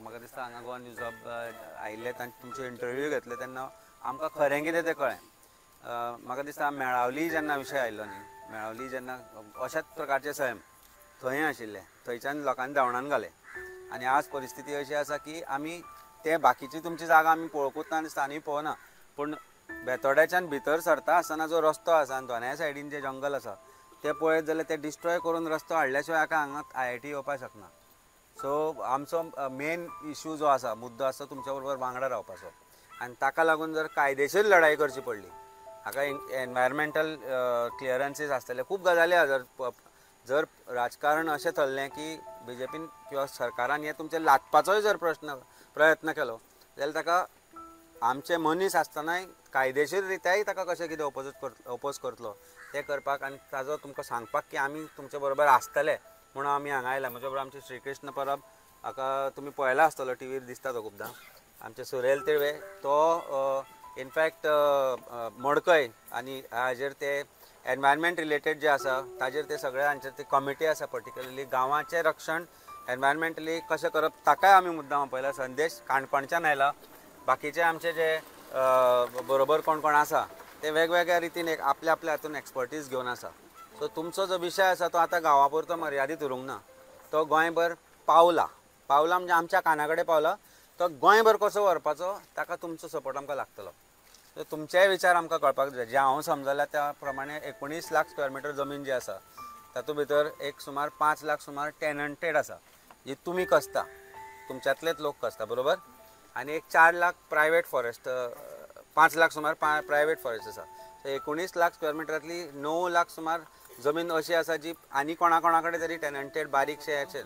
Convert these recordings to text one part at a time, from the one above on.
म्हाका दिसता हांगा गोवा न्यूज हब आयिल्ले तांचे तुमचे इंटरव्यू घेतले तेन्ना आमकां खरें कितें तें कळ्ळें. म्हाका दिसता मेळावली जेन्ना विशय आयिल्लो न्ही, मेळावली जेन्ना अशाच प्रकारचे सैम थंय आशिल्ले, थंयच्यान लोकांनी धांवडावन घाले आनी आज परिस्थिती अशी आसा की आमी ते बाकीची तुमची जागा आमी पळोवंकूच ना दिसता आनी पळोवना, पूण बेतोड्याच्यान भितर सरता आसतना जो रस्तो आसा आनी दोनाय सायडीन जे जंगल आसा ते पळयत जाल्यार ते डिस्ट्रॉय करून रस्तो हाडल्या शिवाय हांगा IIT येवपाक शकना. सो आमचो मेन इशू जो आसा, मुद्दो आसा तुमच्या बरोबर वांगडा रावपाचो आनी ताका लागून जर कायदेशीर लढाई करची पडली, हाका एनवायरमेंटल क्लियरन्सीस आसतले, खूब गजाली आसा. जर राजकारण अशें चल्लें की BJPन किंवा सरकारान हें तुमचें लादपाचोय जर प्रयत्न केलो जाल्यार ताका आमचे मनीस आसतनाय कायदेशीर रित्याय ताका कशें कितें ओपोज करतलो तें करपाक आनी ताजो तुमकां सांगपाक की आमी तुमचे बरोबर आसतले म्हणून आमी हांगा आयला. म्हजे बरोबर आमचे श्रीकृष्ण परब, हाका तुमी पळयला आसतलो टीव्हीर दिसता तो खुबदां. आमचे सुरेल तिळवे तो इनफॅक्ट मडकय आनी हाजेर ते एनवायरमेंट रिलेटेड जे आसा ताजेर ते सगळे हांचेर ती कमिटी आसा, पर्टिक्युलरली गांवाचें रक्षण एनवायरमेंटली कशें करप ताकाय आमी मुद्दाम पळयला. संदेश काणकोणच्यान आयला. बाकीचे आमचे जे बरोबर कोण कोण आसा ते वेगवेगळ्या रितीन एक आपल्या आपल्या हातून एक्सपर्टीज घेवन आसा. सो तुमचो जो विशय आसा तो आतां गांवा पुरतो मर्यादीत उरूंक ना, तो गोंयभर पावला म्हणजे आमच्या काना कडेन पावला. तो गोंयभर कसो व्हरपाचो ताका तुमचो सपोर्ट आमकां लागतलो. सो तुमचेय विचार आमकां कळपाक जाय. जे हांव समजल्या त्या प्रमाणे 19 लाख स्क्वेअर मिटर जमीन जी आसा तातूंत भितर एक सुमार 5 लाख सुमार टेनंटेड आसा, जी तुमी कसता, तुमच्यांतलेच लोक कसता बरोबर. आनी एक 4 लाख प्रायवेट फॉरेस्ट, 5 लाख सुमार प्रायवेट फॉरेस्ट आसा. सो 19 लाख स्क्वेअर मिटरांतली 9 लाख सुमार जमीन अशी आसा जी आनी कोणा कडेन तरी टेनंटेड बारीकशे अशें.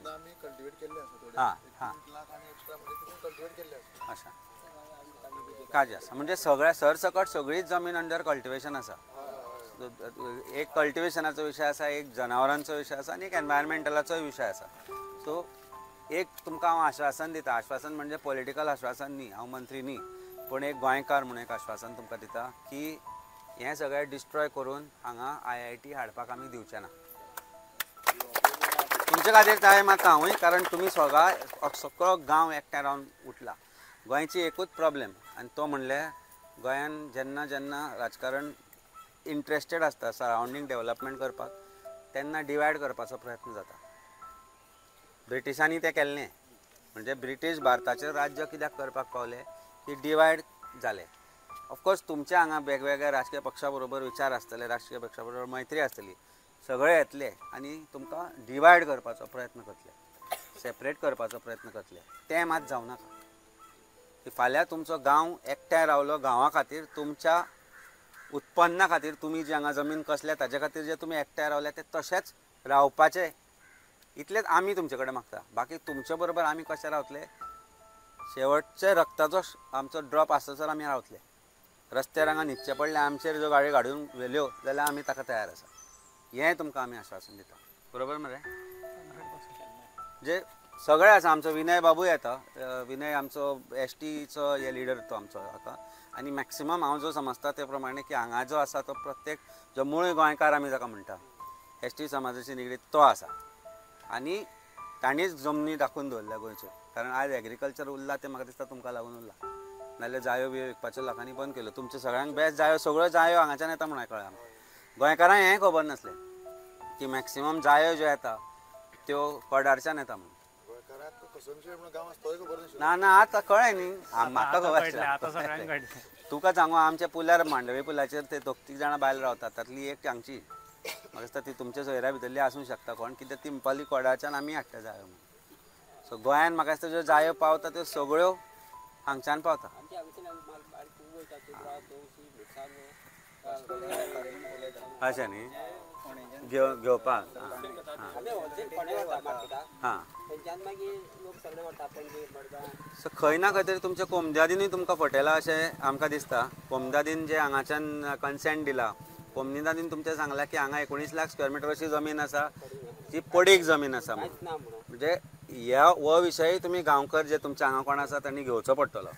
हां हां अशें काज आसा म्हणजे सगळ्या सरसकट सगळीच जमीन अंडर कल्टिवेशन आसा. एक कल्टिवेशनाचो विशय आसा, एक जनावरांचो विशय आसा आनी एक एनवायरमेंटलाचोय विशय आसा. सो एक तुमकां हांव आश्वासन दिता, आश्वासन म्हणजे पॉलिटिकल आश्वासन न्ही, हांव मंत्री न्ही, पूण एक गोंयकार म्हणून एक आश्वासन तुमकां दिता की हें सगळें डिस्ट्रॉय करून हांगा IIT हाडपाक आमी दिवचे ना. तुमचे खातीर ताय माता हांवूय, कारण तुमी सगळो गांव एकठांय रावन उठला. गोंयची एकूच प्रॉब्लेम आनी तो म्हणल्यार गोंयान जेन्ना जेन्ना राजकारण इंट्रस्टेड आसता सरावंडींग डेवलपमेंट करपाक तेन्ना डिवायड करपाचो प्रयत्न जाता. ब्रिटिशांनी तें केल्लें, म्हणजे ब्रिटीश भारताचें राज्य कित्याक करपाक पावले की डिवायड जाले. ऑफकोर्स तुमचे हांगा वेगवेगळ्या राजकीय पक्षा बरोबर विचार आसतले, राजकीय पक्षा बरोबर मैत्री आसतली, सगळे येतले आनी तुमकां डिवायड करपाचो प्रयत्न करतले, सेपरेट करपाचो प्रयत्न करतले. तें मात जावं नाका. फाल्यां तुमचो गांव एकठांय रावलो, गांवा खातीर तुमच्या उत्पन्ना खातीर तुमी जी हांगा जमीन कसल्या ताचे खातीर जे तुमी एकठांय रावले ते तशेंच रावपाचे, इतलेंच आमी तुमचे कडेन मागता. बाकी तुमचे बरोबर आमी कशे रावतले, शेवटचे रक्ताचो आमचो ड्रॉप आसतसर आमी रावतले. रस्त्यार हांगा न्हिदचे पडले, आमचेर ज्यो गाडयो घालून व्हेल्यो जाल्यार आमी ताका तयार आसा. हें तुमकां आमी आश्वासन दिता बरोबर मरे. जे सगळे आसा, आमचो विनय बाबूय येता, विनय आमचो STचो हे लिडर तो आमचो हाका. आनी मॅक्सिमम हांव जो समजता ते प्रमाणे की हांगा जो आसा तो प्रत्येक जो मूळ गोंयकार आमी जाका म्हणटा ST समाजाची निगडीत तो आसा. आनी ताणीच जमनी दाखोवन दवरल्या गोंयच्यो, कारण आयज एग्रीकल्चर उरला ते म्हाका दिसता तुमकां लागून उरला, नाजाल्यार जायो बियो विकपाच्यो लोकांनी बंद केल्यो. तुमचे सगळ्यांक बेस्ट जायो, सगळ्यो जायो हांगाच्यान येता म्हणून कळ्ळें आमकां. गोंयकारांक हें खबर नासलें की मॅक्सिमम जायो ज्यो येता त्यो कोडारच्यान येता म्हणून. ना ना आतां कळ्ळें न्ही, म्हाका खबर. तुका सांगू, आमच्या पुलार मांडवी पुलाचेर ते 2-3 जाणां बायल रावतात, तातली एक हांगची. म्हाका दिसता ती तुमच्या सोयऱ्या भितरली आसूंक शकता कोण, कित्याक ती म्हणपाली कोडाच्यान आमी हाडटा जायो म्हणून. सो गोंयान म्हाका दिसता ज्यो जायो पावता त्यो सगळ्यो हांगच्यान पावता. अशें न्ही घेवपाक. हां सो खंय ना खंय तरी तुमच्या कोमदादीनूय तुमकां फटयला अशें आमकां दिसता. कोमदादीन जे हांगाच्यान कन्सेंट दिला, कोमदादीन तुमचें सांगलां की हांगा 19 लाख स्क्वेअर मिटर अशी जमीन आसा जी पडीक जमीन आसा म्हणून. म्हणजे हो विशय तुमी गांवकर जे तुमचे हांगा कोण आसा तांणी घेवचो पडटलो.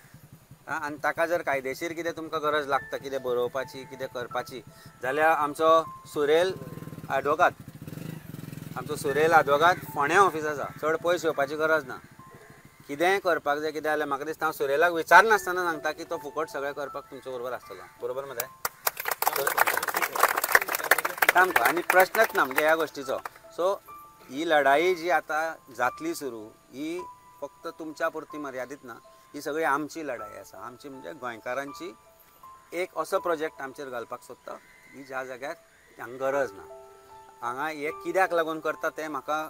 आनी ताका जर कायदेशीर कितें तुमकां गरज लागता कितें बरोवपाची कितें करपाची जाल्यार आमचो सुरेल आमचो सुरेल आडवोगात फोंड्या ऑफीस आसा, चड पयस येवपाची गरज ना. कितेंय करपाक जाय कितें जाल्यार म्हाका दिसता हांव सुरेलाक विचारनासतना सांगता की तो फुकट सगळें करपाक तुमचे बरोबर आसतलो बरोबर मरे सामको आनी प्रश्नच ना म्हणजे ह्या गोष्टीचो सो ही लढाई जी आतां जातली सुरू ही फक्त तुमच्या पुरती मर्यादीत ना ही सगळी आमची लढाई आसा आमची म्हणजे गोंयकारांची एक असो प्रोजेक्ट आमचेर घालपाक सोदता ही ज्या जाग्यार हांगा गरज ना हांगा हे कित्याक लागून करता तें म्हाका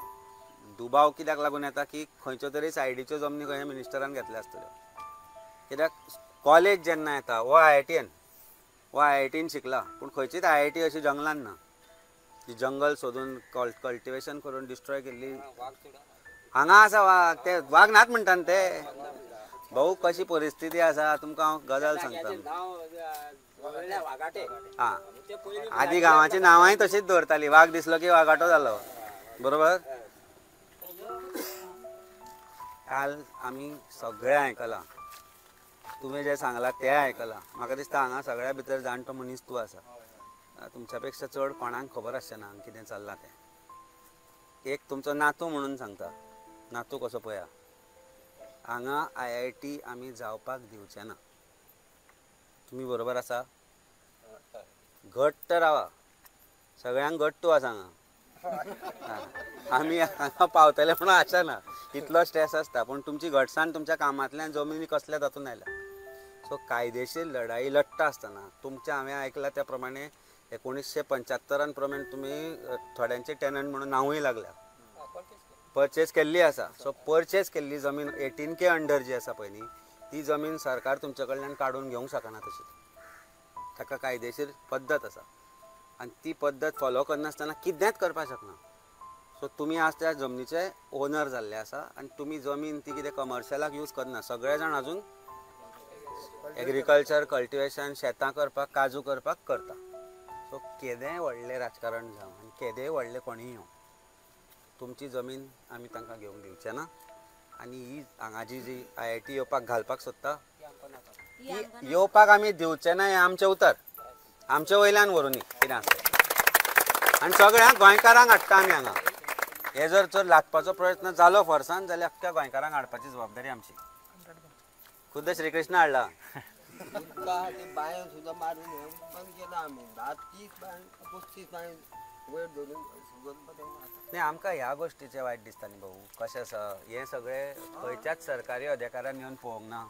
दुबाव कित्याक लागून येता की खंयच्यो तरी सायडीच्यो जमनी खंय मिनिस्टरान घेतल्या आसतल्यो कित्याक कॉलेज जेन्ना येता हो IITन शिकला पूण खंयचीच IIT अशी जंगलान ना ती जंगल सोदून कल्टिवेशन करून डिस्ट्रॉय केल्ली हांगा आसा वाघ ते वाघ नात म्हणटा न्ही ते भाऊ कशी परिस्थिती आसा तुमकां हांव गजाल सांगता हां आदी गांवाची नांवांय तशीच दवरताली वाघ दिसलो की वागाटो जालो बरोबर काल आमी सगळें आयकलां तुमी जें सांगलां तें आयकलां म्हाका दिसता हांगा सगळ्या भितर जाणटो मनीस तूं आसा तुमच्या पेक्षा चड कोणाक खबर आसचें ना हांगा कितें चल्लां तें एक तुमचो नातू म्हणून सांगता नातू कसो पळया हांगा IIT आमी जावपाक दिवचे ना तुमी बरोबर आसा घट्ट रावा सगळ्यांक घट्ट आसा हांगा आमी हांगा पावतले म्हणून आशा ना इतलो स्ट्रेस आसता पूण तुमची घटसाण तुमच्या कामांतल्यान जमनी कसल्या तातूंत आयल्या सो कायदेशीर लढाई लडटा आसतना तुमच्या हांवें आयकलां त्या प्रमाणे 1975 प्रमाणे तुमी थोड्यांचे टेनंट म्हणून नांवूय लागल्या परचेस केल्ली आसा सो परचेस केल्ली जमीन 18K अंडर जी आसा पळय न्ही ती जमीन सरकार तुमचे कडल्यान काडून घेवंक शकना तशी ताका कायदेशीर पद्दत आसा आनी ती पद्दत फॉलो करनासतना कितेंच करपाक शकना सो तुमी आज त्या जमनीचे ओनर जाल्ले आसा आनी तुमी जमीन ती कितें कमर्शियलाक यूज करना सगळे जाण अजून एग्रीकल्चर कल्टिवेशन शेतां करपाक काजू करपाक करता सो केदेंय व्हडलें राजकारण जावं आनी केदेंय व्हडलें कोणीय येवं तुमची जमीन आमी तांकां घेवंक दिवचे ना आनी ही हांगाची जी IIT येवपाक घालपाक सोदता येवपाक आमी दिवचे ना हें आमचें उतर आमचे वयल्यान व्हरून कितें आसा आनी सगळ्यांक गोंयकारांक हाडटा आमी हांगा हे जर तर लादपाचो प्रयत्न जालो फोर्सान जाल्यार अख्ख्या गोंयकारांक हाडपाची जबाबदारी आमची खुद्द श्री कृष्ण हाडला बाय सुद्दां मारून बंद केला आमी 10-30 बाय 35 बाय वयर धरून नाही आमकां ह्या गोष्टीचें वायट दिसता न्ही भाऊ कशें आसा हें सगळें खंयच्याच सरकारी अधिकाऱ्यान येवन पळोवंक ना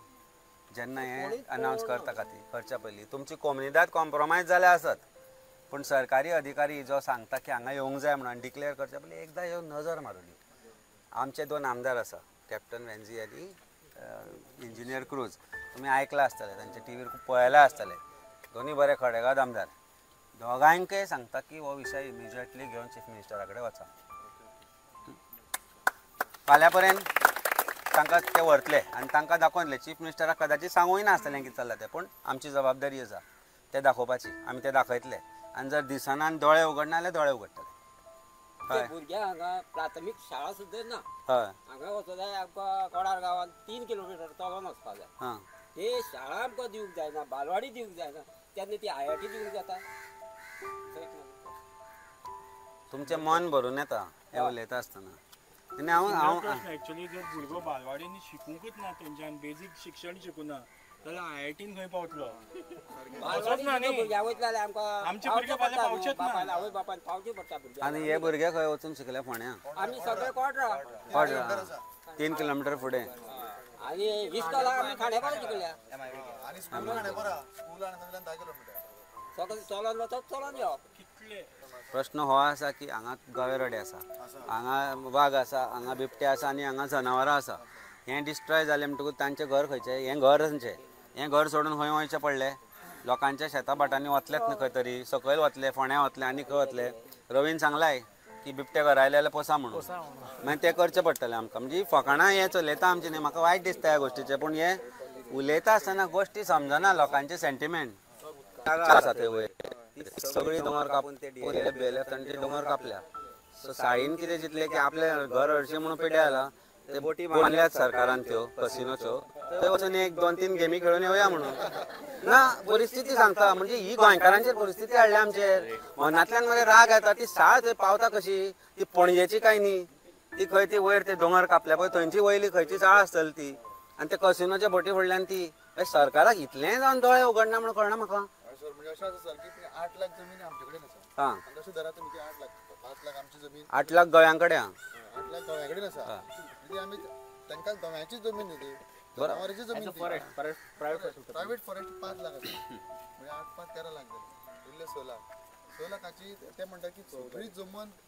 जेन्ना हें अनावन्स करता खातीर करच्या पयलीं तुमची कोमुनिदाद कॉम्प्रोमायज जाल्या आसत पूण सरकारी अधिकारी जो सांगता की हांगा येवंक जाय म्हणून डिक्लेअर करच्या पयलीं एकदां येवन नजर मारुली आमचे 2 आमदार आसा कॅप्टन वेंझी आनी इंजिनियर क्रूज तुमी आयकलां आसतलें तांचे टीव्हीर खूब पळयलां आसतलें दोनूय बरे खडेगाद आमदार दोगांयकय सांगता की हो विशय इमिजिएटली घेवन चीफ मिनिस्टरा कडेन वचा फाल्यां पर्यंत तांकां ते व्हरतले आनी तांकां दाखोवतले चीफ मिनिस्टराक कदाचित सांगूय ना आसतलें कितें चल्लां तें पूण आमची जबाबदारी आसा तें दाखोवपाची आमी तें दाखयतले आनी जर दिसना दोळे उगडना जाल्यार दोळे उगडटले हय भुरग्यांक हांगा प्राथमीक शाळा सुद्दां ना हय हांगा वचूंक जाय आमकां कोडार गांवांत 3 किलोमिटर चलोन वचपाक जाय हां ते शाळा आमकां दिवंक जायना बालवाडी दिवंक जायना तेन्ना ती IIT दिवंक जाता तुमचें मन भरून येता हें उलयता आसतना आनी हांव एक्चुअली जर भुरगो बालवाडीन शिकूंकूच ना तेंच्यान बेजीक शिक्षण शिकूना जाल्यार IITन खंय पावतलो भुरग्यां वयतले जाल्यार आमकां आमचे भुरगे फाल्यां पावचेच ना आवय बापायन पावचें पडटा भुरग्यांक आनी हे भुरगे खंय वचून शिकले फोंड्या आमी सगळे कोड्रा 3 किलोमिटर फुडें आनी 20 कलाक आमी खांडेपारा शिकल्या सगळे चलोन वचप चलोन येवप कितले प्रश्न हो आसा की हांगा गवेरडे आसा हांगा वाघ आसा हांगा बिबटे आसा आनी हांगा जनावरां आसा हें डिस्ट्रॉय जालें म्हणटकूच तांचें घर खंयचें हें घर खंयचें हें घर सोडून खंय वयचें पडलें लोकांच्या शेता भाटांनी वतलेत न्हय खंय तरी सकयल वतले फोंड्या वतले आनी खंय वतले रवीन सांगलाय की बिबटे घर आयले जाल्यार पोसा म्हणून मागीर तें करचें पडटलें आमकां म्हणजे फकाणां हें चलयता आमचें न्ही म्हाका वायट दिसता ह्या गोश्टीचें पूण हें उलयता आसतना गोश्टी समजना लोकांचे सेंटिमेंट आसा ते वयर सगळी दोंगर कापून ते बेले तांचे दोंगर कापल्या सो साळीन कितें चिंतलें की आपलें घर हरशीं म्हणून पिड्ड्यार जाला ते बोटी बांदल्यात सरकारान त्यो कसिनोच्यो थंय वचून 1-2-3 गेमी खेळून येवया म्हणून ना परिस्थिती सांगता म्हणजे ही गोंयकारांचेर परिस्थिती हाडल्या आमचेर मनांतल्यान मरे राग येता ती साळ थंय पावता कशी ती पणजेची काय न्ही ती खंय ती वयर ते दोंगर कापल्या पळय थंयची वयली खंयची चाळ आसतली ती आनी ते कसिनोच्या बोटी फुडल्यान ती सरकाराक इतलें जावन दोळे उगडना म्हणून कळना म्हाका. सर म्हणजे अशें आसा सर की 8 लाख जमीन आमचे कडेन आसा हां आनी तशें धरा तुमची 8 लाख 5 लाख आमची जमीन 8 लाख गोंयां कडेन आहा. 8 लाख गोंया कडेन आसा म्हणजे आमी तांकां गोंयाची जमीन न्ही ती जनावरांची जमीन प्रायवेट फॉरेस्ट 5 लाख आसा म्हणजे 8 5 13 लाख जाले उरले 6 लाख 6 लाखाची ते म्हणटा की सगळी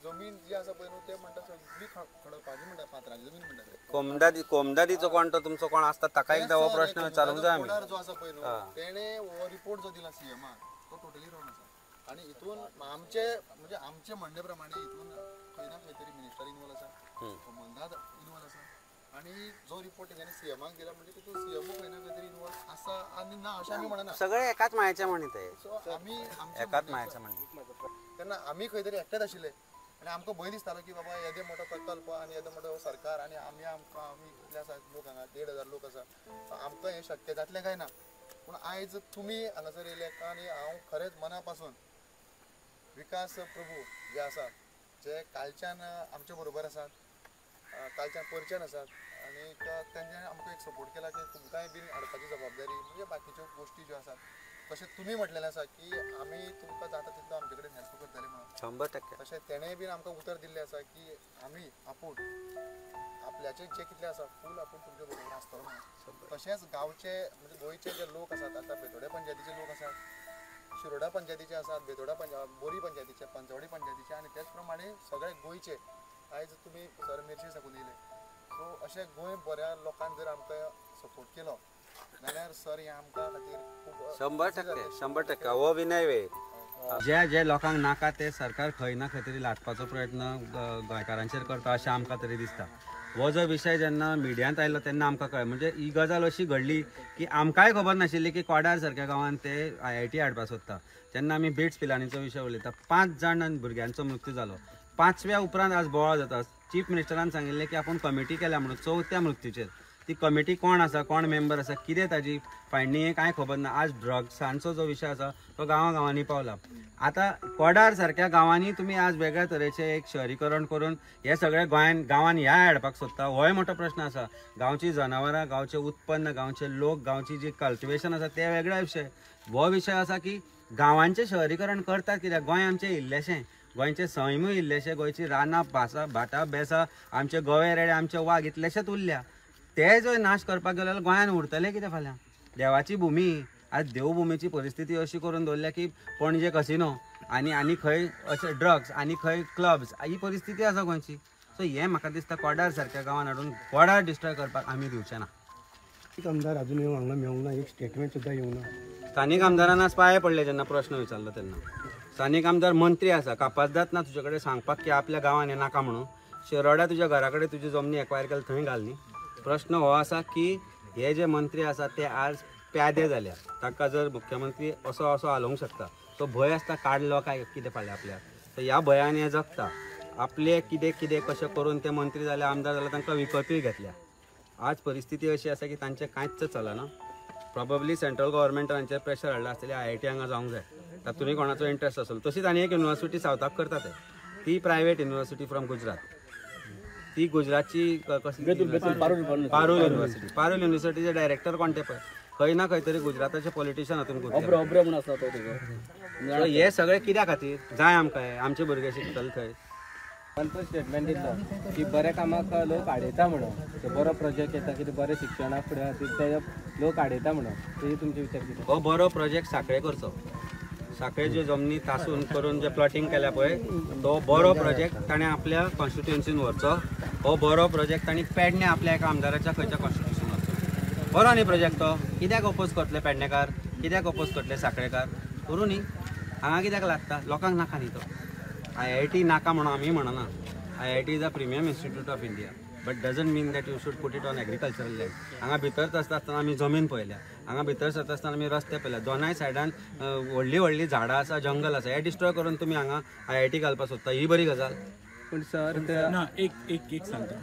जमीन जी आसा पळय न्हू ते म्हणटा सगळी खडपाची म्हणटा पात्रांची जमीन म्हणटा कोमदादीचो कोण तो तुमचो कोण आसता ताका एकदा हो प्रश्न विचारूंक जाय आमी. जो आसा पळय न्हू तेणे हो रिपोर्ट जो दिला सीएमाक तो टोटली रॉंग आसा आणि इथून आमचे म्हणणे प्रमाणे इथून खंय ना खंय तरी मिनिस्टर इन्वॉल्व आसा मंदाद इन्वॉल्व आसा आणि जो रिपोर्ट तेच्यानी सीएमाक दिला म्हणजे तितून सीएमओ खंय ना खंय तरी इन्वॉल्व आसा आणि ना अशें आमी म्हणना. सगळे एकाच मायेचे म्हणी ते सो आमी एकाच मायेचे म्हणी तेन्ना आमी खंय तरी एकटेच आशिल्ले आणि आमकां भंय दिसतालो की बाबा येदे मोठो प्रकल्प आणि येदे मोठो सरकार आणि आमी कितले आसा लोक हांगा 1,500 लोक आसा आमकां हें शक्य जातलें काय ना. पूण आयज तुमी हांगासर येयले आणि हांव खरेंच मना पासून विकास प्रभू जे आसात जे कालच्यान आमचे बरोबर आसात कालच्यान परिचयान आसात आणि तेंच्यांनी आमकां एक सपोर्ट केला की तुमकांय बीन हाडपाची जबाबदारी म्हणजे बाकीच्यो गोश्टी ज्यो आसात तशें तुमी म्हटलेलें आसा की आमी तुमकां जाता तितलो आमचे कडेन हेल्प करतले म्हणून 100%. तशें तेणेय बीन आमकां उतर दिल्लें आसा की आमी आपूण आपल्याचे जे कितले आसा फूल आपूण तुमचे बरोबर आसतलो म्हणून. तशेंच गांवचे म्हणजे गोंयचे जे लोक आसात आतां बेतोड्या पंचायतीचे लोक आसात शिरोडा पंचायतीचे आसात बेतोडा बोरी पंचायतीचे पंचवडी पंचायतीचे आणि त्याच प्रमाणे सगळे गोंयचे आयज तुमी सर मेर्शे साकून येयले सो अशें गोंय बऱ्या लोकांक जर आमकां सपोर्ट केलो जाल्यार सर हें आमकां खातीर 100% हो विनय वे जे लोकांक नाका ते सरकार खंय ना खंय तरी लाटपाचो प्रयत्न गोंयकारांचेर करता अशें आमकां तरी दिसता. हो जो विशय जेन्ना मिडियांत आयलो तेन्ना आमकां कळ्ळें म्हणजे ही गजाल अशी घडली की आमकांय खबर नाशिल्ली की कोडार सारक्या गांवांत ते IIT हाडपाक सोदता. जेन्ना आमी बिट्स पिलांनीचो विशय उलयता 5 जाण भुरग्यांचो मृत्यू जालो 5व्या उपरांत आज बोवाळ जाता. चीफ मिनिस्टरान सांगिल्लें की आपूण कमिटी केल्या म्हणून 4थ्या मृत्यूचेर. ती कमिटी कोण आसा कोण मेंबर आसा कितें ताजी फायणी हें कांय खबर ना. आज ड्रग्सांचो जो विशय आसा तो गांवांनी पावला. आतां कोडार सारक्या गांवांनी तुमी आज वेगळ्या तरेचें एक शहरीकरण करून हे सगळे गांवांत ह्या हाडपाक सोदता होय मोठो प्रश्न आसा. गांवची जनावरां गांवचें उत्पन्न गांवचे लोक गांवची जी कल्टिवेशन आसा ते वेगळा विशय. हो विशय आसा की गांवांचें शहरीकरण करतात कित्याक गोंय आमचें इल्लेशें गोंयचें सैमूय इल्लेशें गोंयची रानां भाटां बेसां आमचे गवे रेडे आमचे वाघ इतलेशेच उरल्या. ते जर नाश करपाक गेलो जाल्यार गोंयान उरतले कितें फाल्यां. देवाची भुमी आज देवभुमीची परिस्थिती अशी करून दवरल्या की पणजे कसिनो आनी खंय अशे ड्रग्स आनी खंय क्लब्स ही परिस्थिती आसा गोंयची. सो हें म्हाका दिसता कोडार सारक्या गांवांत हाडून कोडार डिस्ट्रॉय करपाक आमी दिवचे ना. आमदार अजून हांगा मेळूंक ना एक स्टेटमेंट सुद्दां येवंक ना. स्थानीक आमदारांना आज पांये पडले जेन्ना प्रश्न विचारलो तेन्ना. स्थानीक आमदार मंत्री आसा कापासदात ना तुजे कडेन सांगपाक की आपल्या गांवांत हें नाका म्हणून. शिरोड्या तुज्या घरा कडेन तुजी जमनी एक्वायर केली थंय घाल न्ही. प्रश्न हो आसा की हे जे मंत्री आसा ते आज प्यादे जाल्या ताका जर मुख्यमंत्री असो हालोवंक शकता तो भंय आसता काडलो काय कितें फाल्यां आपल्याक. तर ह्या भंयान हे जगता आपले कितें कशें करून ते मंत्री जाले आमदार जाले तांकां विकतूय घेतल्या. आज परिस्थिती अशी आसा की तांचें कांयच चलना. प्रॉबब्ली सेंट्रल गव्हर्मेंटान हांचेर प्रेशर हाडला आसतलें IIT हांगा जावंक जाय तातूंय कोणाचो इंट्रस्ट आसलो. तशीच आनी एक युनिवर्सिटी सावथाक करता ते ती प्रायवेट युनिवर्सिटी फ्रॉम गुजरात. ती गुजरातची पारूल युनिवर्सिटीचे डायरेक्टर कोण ते पळय खंय ना खंय तरी गुजराताचे पॉलिटिशियन हातून हे सगळे कित्या खातीर जाय आमकां आमचे भुरगे शिकतले थंय. तो स्टेटमेंट दिलो की बऱ्या कामाक लोक आडयता म्हणून बरो प्रोजेक्ट येता कितें बरें शिक्षणाक फुडें खातीर ते लोक आडयता म्हणून ते तुमचे विचार कितें. हो बरो प्रोजेक्ट साखळे करचो. साखळेच्यो जमनी तासून करून जे प्लॉटिंग केल्या पळय तो बरो प्रोजेक्ट ताणें आपल्या कॉन्स्टिट्युएन्सीन व्हरचो. हो बरो प्रोजेक्ट ताणी पेडणे आपल्या एका आमदाराच्या खंयच्या कॉन्स्टिट्युएन्सीन व्हरचो. बरो न्ही प्रोजेक्ट तो. कित्याक अपोज करतले पेडणेकार कित्याक अपोज करतले साखळेकार करूं न्ही. हांगा कित्याक लागता लोकांक नाका न्ही तो. IIT नाका म्हणून आमी म्हणना. IIT is a premium institute of India but doesn't mean that you should put it on agricultural land. हांगा भितर आसतना आमी जमीन पळयल्या हांगा भितर सरता आसतना आमी रस्ते पळयल्या. दोनाय सायडान व्हडली झाडां आसा जंगल आसा हे डिस्ट्रॉय करून तुमी हांगा IIT घालपाक सोदता ही बरी गजाल. पूण सर ना एक सांगता